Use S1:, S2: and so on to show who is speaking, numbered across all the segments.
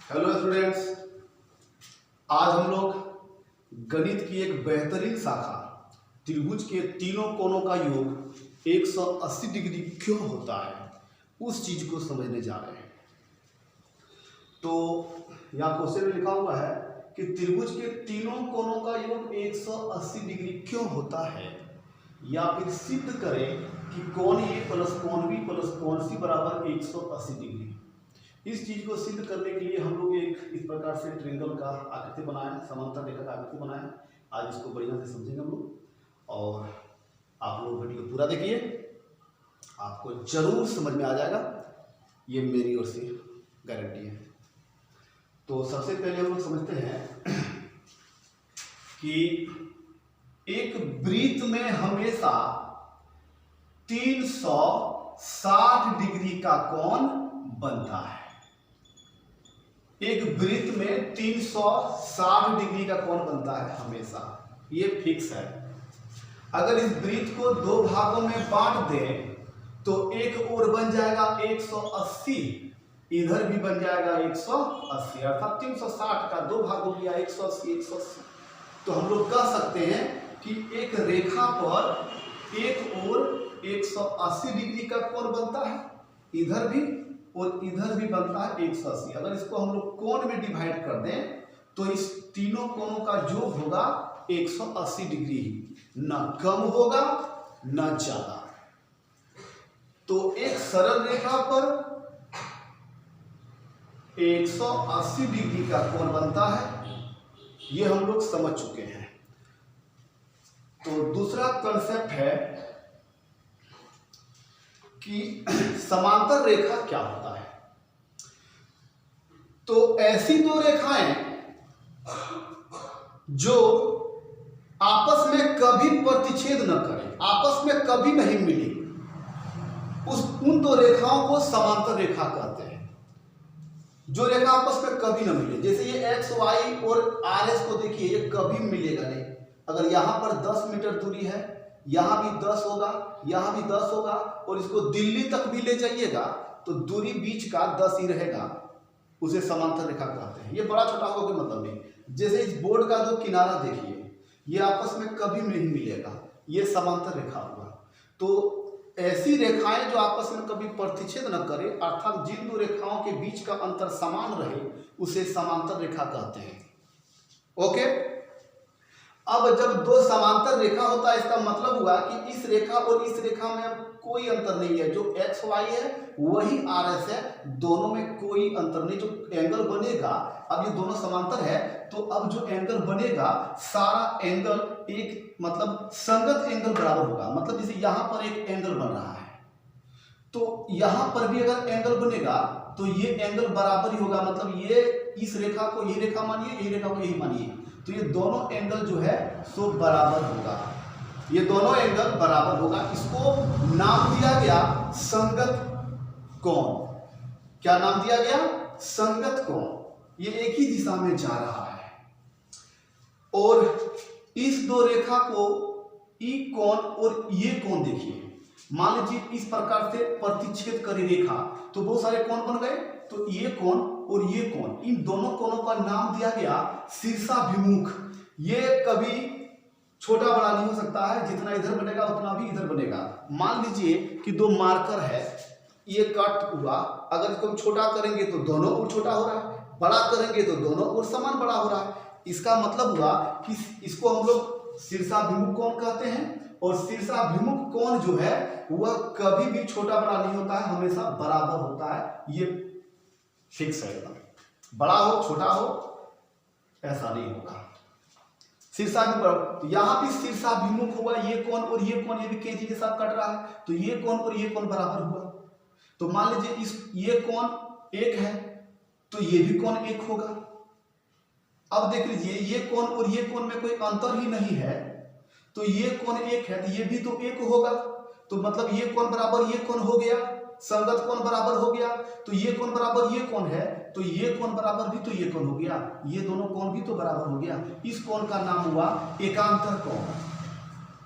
S1: Hello students, आज हम लोग गणित की एक बेहतरीन शाखा त्रिभुज के तीनों कोणों का योग 180 डिग्री क्यों होता है उस चीज को समझने जा रहे हैं। तो यहाँ क्वेश्चन में लिखा हुआ है कि त्रिभुज के तीनों कोणों का योग 180 डिग्री क्यों होता है, या फिर सिद्ध करें कि कोण ए प्लस कोण बी प्लस कोण सी बराबर 180 डिग्री। इस चीज को सिद्ध करने के लिए हम लोग एक इस प्रकार से ट्रायंगल का आकृति बनाए, समांतर रेखा का आकृति बनाए। आज इसको बढ़िया से समझेंगे हम लोग, और आप लोग वीडियो पूरा देखिए, आपको जरूर समझ में आ जाएगा, ये मेरी ओर से गारंटी है। तो सबसे पहले हम लोग समझते हैं कि एक वृत्त में हमेशा 360 डिग्री का कोण बनता है। एक वृत्त में 360 डिग्री का कोण बनता है हमेशा, ये फिक्स है। अगर इस वृत्त को दो भागों में बांट दें तो एक ओर बन जाएगा 180, इधर भी बन जाएगा 180, अर्थात 360 का दो भागों किया 180 180। तो हम लोग कह सकते हैं कि एक रेखा पर एक ओर 180 डिग्री का कोण बनता है, इधर भी और इधर भी बनता है 180। अगर इसको हम लोग कोण में डिवाइड कर दें तो इस तीनों कोणों का योग होगा 180 डिग्री ही, ना कम होगा ना ज्यादा। तो एक सरल रेखा पर 180 डिग्री का कोण बनता है, ये हम लोग समझ चुके हैं। तो दूसरा कंसेप्ट है कि समांतर रेखा क्या होता है। तो ऐसी दो रेखाएं जो आपस में कभी प्रतिच्छेद न करें, आपस में कभी नहीं मिली, उन दो रेखाओं को समांतर रेखा कहते हैं। जो रेखा आपस में कभी न मिले, जैसे ये एक्स वाई और आर एस को देखिए, ये कभी मिलेगा नहीं। अगर यहां पर 10 मीटर दूरी है, यहां भी 10 होगा, यहां भी 10 होगा, और इसको दिल्ली तक भी ले जाइएगा तो दूरी बीच का 10 ही रहेगा, उसे समांतर रेखा कहते हैं। ये बड़ा छोटा होगा कोई मतलब नहीं। जैसे इस बोर्ड का जो किनारा देखिए, ये आपस में कभी नहीं मिलेगा, ये समांतर रेखा होगा। तो ऐसी रेखाएं जो आपस में कभी प्रतिच्छेद न करे, अर्थात जिन दो रेखाओं के बीच का अंतर समान रहे, उसे समांतर रेखा कहते हैं। ओके, अब जब दो समांतर रेखा होता है, इसका मतलब हुआ कि इस रेखा और इस रेखा में कोई अंतर नहीं है। जो एक्स वाई है वही आर एस है, दोनों में कोई अंतर नहीं। जो एंगल बनेगा, अब ये दोनों समांतर है, तो अब जो एंगल बनेगा सारा एंगल एक मतलब संगत एंगल बराबर होगा। मतलब जैसे यहां पर एक एंगल बन रहा है, तो यहां पर भी अगर एंगल बनेगा तो ये एंगल बराबर ही होगा। मतलब ये इस रेखा को ये रेखा मानिए, ये रेखा को यही मानिए, तो ये दोनों एंगल जो है सो बराबर होगा, ये दोनों एंगल बराबर होगा। इसको नाम दिया गया संगत कोण। क्या नाम दिया गया? संगत कोण। ये एक ही दिशा में जा रहा है, और इस दो रेखा को ई कोण और ये कोण देखिए। मान लीजिए इस प्रकार से प्रतिच्छेद करी रेखा, तो बहुत सारे कोण बन गए। तो ये कोण और ये कोण, इन दोनों कोणों का नाम दिया गया शीर्षाभिमुख। ये कभी छोटा बड़ा नहीं हो सकता है, जितना इधर बनेगा उतना भी इधर बनेगा। मान लीजिए कि दो मार्कर है, ये कट हुआ, अगर इसको छोटा करेंगे तो दोनों ओर छोटा हो रहा है, बड़ा करेंगे तो दोनों ओर समान बड़ा हो रहा है। इसका मतलब हुआ कि इसको हम लोग शीर्षाभिमुख कोण कहते हैं, और शीर्षाभिमुख कोण जो है वह कभी भी छोटा बड़ा नहीं होता है, हमेशा बराबर होता है। ये फिक्स है, एकदम बड़ा हो छोटा हो ऐसा नहीं होगा। शीर्षाभिमुख, यहां भी शीर्षाभिमुख हुआ ये कोण और ये कोण, ये भी केजी के साथ कट रहा है, तो ये कोण और ये कोण बराबर हुआ। तो मान लीजिए इस ये कोण एक है तो ये भी कोण एक होगा। अब देख लीजिए ये कोण और ये कोण में कोई अंतर ही नहीं है, तो ये कोण एक है तो ये भी तो एक होगा। तो मतलब ये कोण बराबर ये कोण हो गया, संगत कोण बराबर हो गया। तो ये कोण बराबर ये कोण है, तो ये कोण बराबर भी तो ये कोण हो गया, ये दोनों कोण भी तो बराबर हो गया। इस कोण का नाम हुआ एकांतर कोण।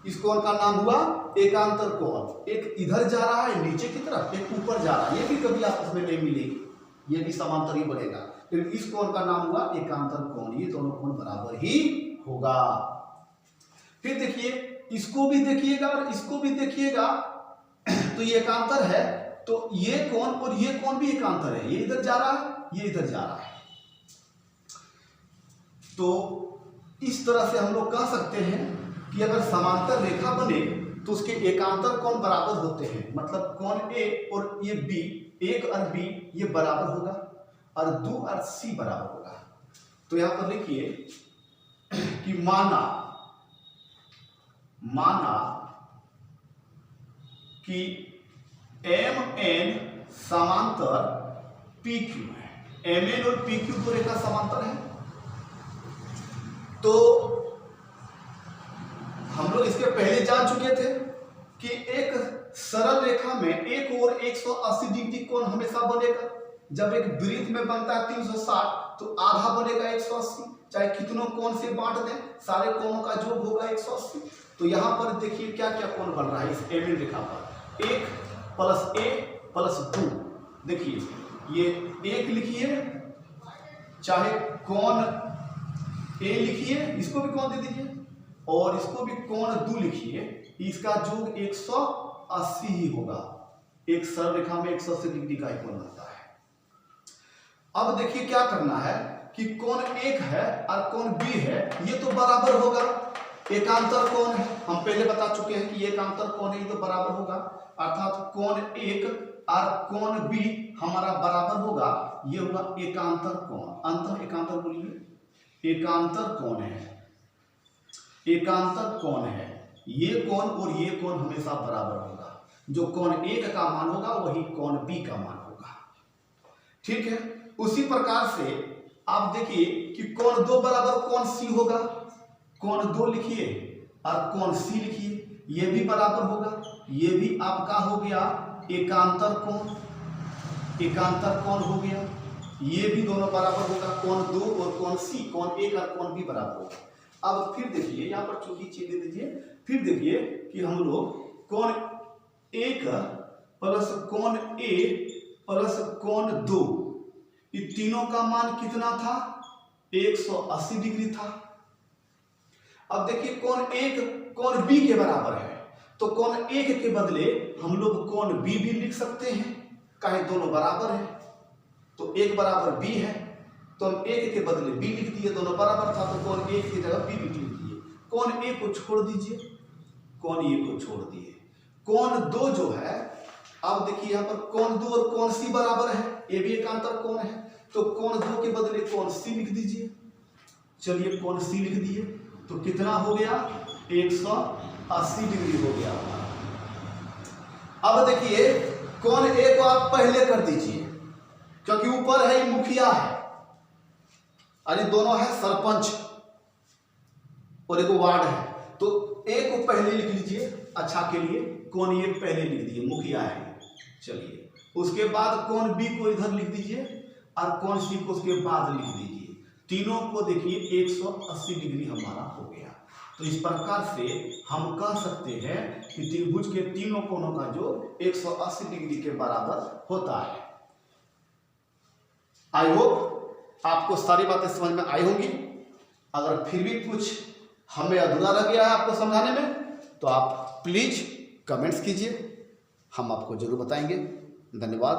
S1: इस कोण का नाम हुआ एकांतर कोण। एक इधर जा रहा है नीचे की तरफ, एक ऊपर जा रहा है, ये भी कभी आपस में नहीं मिलेगी, ये भी समांतर ही बनेगा। फिर इस कोण का नाम हुआ एकांतर कोण। ये दोनों कोण बराबर ही होगा। फिर देखिए इसको भी देखिएगा और इसको भी देखिएगा, तो ये एकांतर है, तो ये कोण और ये कोण भी एकांतर है। ये इधर जा रहा है, ये इधर जा रहा है। तो इस तरह से हम लोग कह सकते हैं कि अगर समांतर रेखा बने तो उसके एकांतर कोण बराबर होते हैं। मतलब कोण ए और ये बी, एक और बी ये बराबर होगा और 2 और सी बराबर होगा। तो यहां पर लिखिए कि माना कि एम एन समांतर पी क्यू है। एम एन और पी क्यू दो रेखा समांतर है। तो हम लोग इसके पहले जान चुके थे कि एक सरल रेखा में एक और 180 डिग्री कोण हमेशा बनेगा। जब एक वृत्त में बनता है 360 तो आधा बनेगा 180, चाहे कितनों कोण से बांट दें, सारे कोणों का योग होगा 180। तो यहां पर देखिए क्या क्या कोण बन रहा है इस एम रेखा पर। 1 + a + 2। देखिए ये 1 लिखिए, चाहे कोण a लिखिए, इसको भी कोण दे दीजिए, और इसको भी कोण 2 लिखिए। इसका योग 180 ही होगा। एक सरल रेखा में 180 डिग्री का कोण बनता है। अब देखिए क्या करना है कि कोण 1 है और कोण b है, ये तो बराबर होगा, एकांतर कोण है। हम पहले बता चुके हैं कि ये एकांतर कोण है, ये तो बराबर होगा। अर्थात कोण 1 और कोण b हमारा बराबर होगा। ये होगा एकांतर कोण। अंतर एकांतर बोलिए, एकांतर कोण है। एकांतर कोण है। ये कोण और ये कोण हमेशा बराबर होगा। जो कोण 1 का मान होगा वही कोण b का मान होगा। ठीक है। उसी प्रकार से आप देखिए कि कोण 2 बराबर कोण c होगा। कोण 2 लिखिए और कोण c लिखिए, ये भी बराबर होगा। ये भी आपका हो गया एकांतर कोण। एकांतर कोण हो गया। ये भी दोनों बराबर होगा, कोण 2 और कोण c, कोण 1 और कोण b बराबर होगा। अब फिर देखिए यहाँ पर चूंकि चीज दे दीजिए। फिर देखिए कि हम लोग कोण 1 प्लस कोण a प्लस कोण 2, ये तीनों का मान कितना था? 180 डिग्री था। अब देखिए कोण 1 कोण b के बराबर है, तो कोण 1 के बदले हम लोग कोण b भी लिख सकते हैं, काहे दोनों बराबर है। तो 1 बराबर b है, तो हम 1 के बदले b लिख दिए, दोनों बराबर था तो कोण 1 की जगह b लिख दिए। कोण a को छोड़ दीजिए, कोण a को छोड़ दिए। कोण 2 जो है, अब देखिए यहाँ पर कोण 2 और कोण c बराबर है, ये भी एकांतर कोण है, तो कोण 2 के बदले कोण c लिख दीजिए। चलिए कोण c लिख दिए, तो कितना हो गया? 180 डिग्री हो गया। अब देखिए कोण a को आप पहले कर दीजिए, क्योंकि ऊपर है ये मुखिया है, अरे दोनों है सरपंच और एक वार्ड है, तो a को पहले लिख लीजिए अच्छा के लिए। कोण ये पहले लिख दिए, मुखिया है। चलिए उसके बाद कोण b को इधर लिख दीजिए और कोण c को उसके बाद लिख दीजिए। तीनों को देखिए 180 डिग्री हमारा हो गया। तो इस प्रकार से हम कह सकते हैं कि त्रिभुज के तीनों कोणों का जो 180 डिग्री के बराबर होता है। आई होप आपको सारी बातें समझ में आई होंगी। अगर फिर भी कुछ हमें अधूरा रह गया है आपको समझाने में, तो आप प्लीज कमेंट्स कीजिए, हम आपको जरूर बताएंगे। धन्यवाद।